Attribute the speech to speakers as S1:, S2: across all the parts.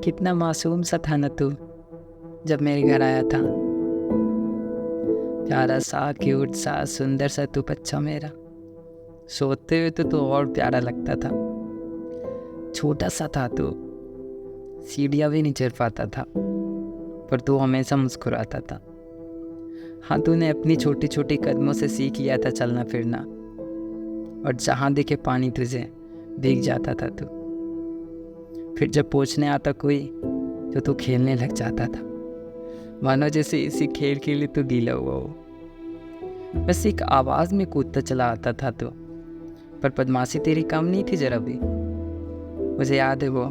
S1: कितना मासूम सा था ना तू जब मेरे घर आया था। प्यारा सा, क्यूट सा, सुंदर सा तू बच्चा मेरा। सोते हुए तो तू और प्यारा लगता था। छोटा सा था तू, सीढ़ियाँ भी नहीं चढ़ पाता था, पर तू हमेशा मुस्कुराता था। हाँ, तूने अपनी छोटी छोटी कदमों से सीख लिया था चलना फिरना, और जहाँ दिखे पानी तुझे भीग जाता था तू। फिर जब पूछने आता कोई तो तू खेलने लग जाता था, मानो जैसे इसी खेल के लिए तू गीला हुआ हो। बस एक आवाज़ में कूदता चला आता था तू, पर बदमाशी तेरी कम नहीं थी जरा भी। मुझे याद है वो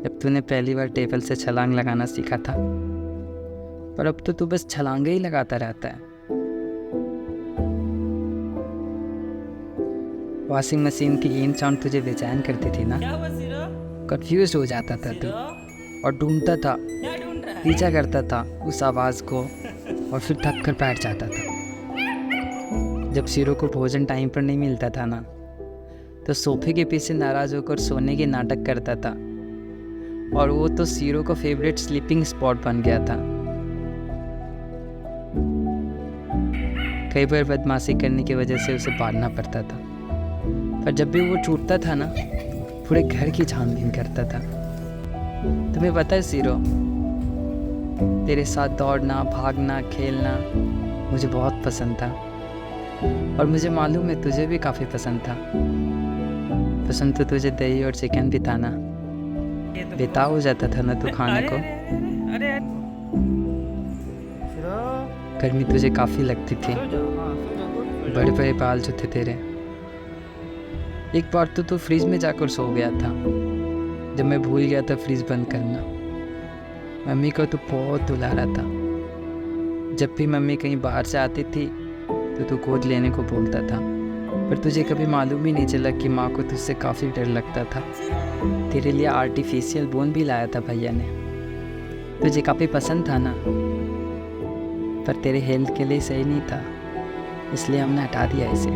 S1: जब तूने पहली बार टेबल से छलांग लगाना सीखा था, पर अब तो तू बस छलांगे ही लगाता रहता है। वॉशिंग मशीन की इन साउंड तुझे बेचैन करती थी ना। कंफ्यूज हो जाता था तू और ढूंढता था, पीछा करता था उस आवाज़ को, और फिर थक कर बैठ जाता था। जब सीरो को भोजन टाइम पर नहीं मिलता था ना, तो सोफे के पीछे नाराज़ होकर सोने के नाटक करता था, और वो तो सीरो का फेवरेट स्लीपिंग स्पॉट बन गया था। कई बार बदमाशी करने की वजह से उसे पालना पड़ता था, पर जब भी वो छूटता था ना, पूरे घर की छानबीन करता था। तुम्हें पता है सीरो, तेरे साथ दौड़ना, भागना, खेलना मुझे बहुत पसंद था, और मुझे मालूम है तुझे भी काफ़ी पसंद था। पसंद तो तुझे दही और चिकन भी था ना। बेताब हो जाता था ना तू खाने को। गर्मी तुझे काफ़ी लगती थी, बड़े बड़े बाल जो थे तेरे। एक बार तो तू फ्रिज में जाकर सो गया था, जब मैं भूल गया था फ्रिज बंद करना। मम्मी को तो बहुत दुला रहा था। जब भी मम्मी कहीं बाहर से आती थी तो तू गोद लेने को बोलता था, पर तुझे कभी मालूम ही नहीं चला कि माँ को तुझसे काफ़ी डर लगता था। तेरे लिए आर्टिफिशियल बोन भी लाया था भैया ने। तुझे काफ़ी पसंद था ना, पर तेरे हेल्थ के लिए सही नहीं था, इसलिए हमने हटा दिया इसे।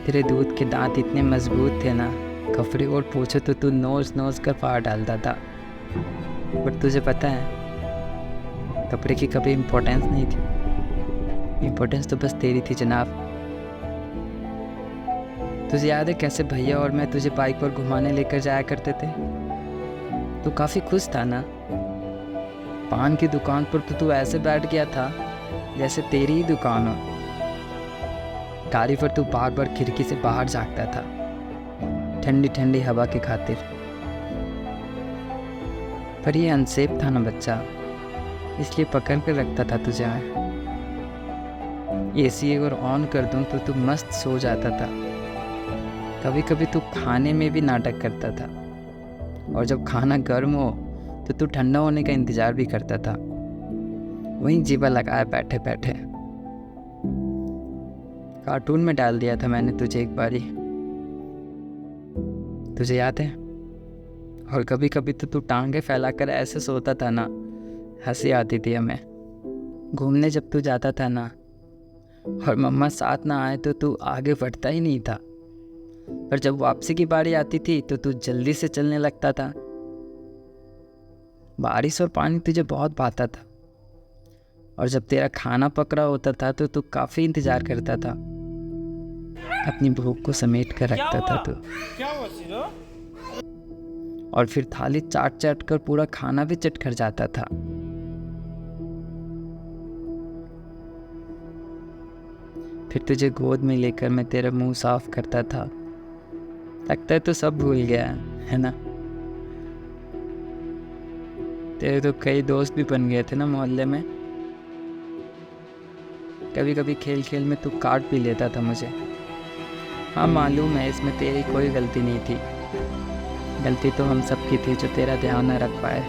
S1: तेरे दूध के दांत इतने मजबूत थे ना, कपड़े और पोछे तो तू नोच नोच कर फाड़ डालता था। पर तुझे पता है, कपड़े की कभी इम्पोर्टेंस नहीं थी, इम्पोर्टेंस तो बस तेरी थी जनाब। तुझे याद है कैसे भैया और मैं तुझे बाइक पर घुमाने लेकर जाया करते थे? तू काफ़ी खुश था ना। पान की दुकान पर तो तू ऐसे बैठ गया था जैसे तेरी ही दुकान हो। गाड़ी पर तू बार बार खिड़की से बाहर झाँकता था, ठंडी ठंडी हवा की खातिर। पर ये अनसेफ था ना बच्चा, इसलिए पकड़ कर रखता था तुझे। एसी अगर ऑन कर दूं तो तू मस्त सो जाता था। कभी कभी तू खाने में भी नाटक करता था, और जब खाना गर्म हो तो तू ठंडा होने का इंतज़ार भी करता था, वहीं जीवा लगाए बैठे बैठे। कार्टून में डाल दिया था मैंने तुझे एक बारी, तुझे याद है? और कभी कभी तो तू टांगे फैलाकर ऐसे सोता था ना, हंसी आती थी हमें। घूमने जब तू जाता था ना, और मम्मा साथ ना आए तो तू आगे बढ़ता ही नहीं था, पर जब वापसी की बारी आती थी तो तू जल्दी से चलने लगता था। बारिश और पानी तुझे बहुत भाता था, और जब तेरा खाना पक रहा होता था तो तू काफ़ी इंतज़ार करता था। अपनी भूख को समेट कर रखता था तू, और फिर थाली चाट चाट कर पूरा खाना भी चट कर जाता था। फिर तुझे गोद में लेकर मैं तेरा मुंह साफ करता था। लगता है तो सब भूल गया है ना? तेरे तो कई दोस्त भी बन गए थे ना मोहल्ले में। कभी कभी खेल खेल में तू काट भी लेता था मुझे। हाँ, मालूम है इसमें तेरी कोई गलती नहीं थी, गलती तो हम सब की थी जो तेरा ध्यान न रख पाए।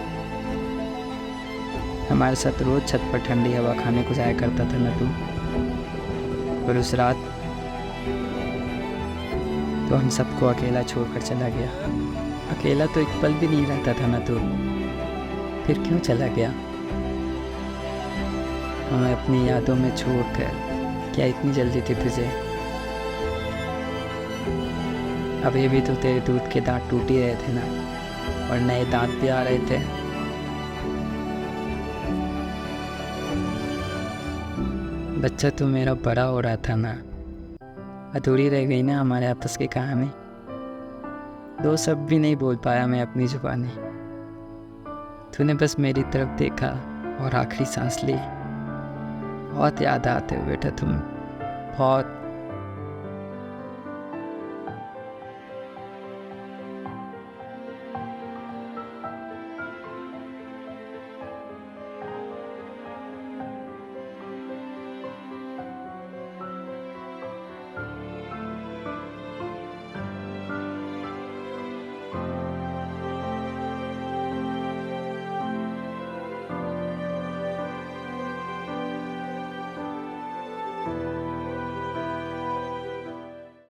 S1: हमारे साथ रोज छत पर ठंडी हवा खाने को जाया करता था ना तू, पर उस रात तो हम सबको अकेला छोड़कर चला गया। अकेला तो एक पल भी नहीं रहता था ना तू, फिर क्यों चला गया? हमें अपनी यादों में छोड़कर क्या इतनी जल्दी थी तुझे? अभी भी तो तेरे दूध के दांत टूट ही रहे थे ना, और नए दांत भी आ रहे थे। बच्चा तो मेरा बड़ा हो रहा था ना, अधूरी रह गई ना हमारे आपस की कहानी। दो शब्द भी नहीं बोल पाया मैं अपनी जुबानी। तूने बस मेरी तरफ देखा और आखिरी सांस ली। बहुत याद आते हो बेटा तुम, बहुत।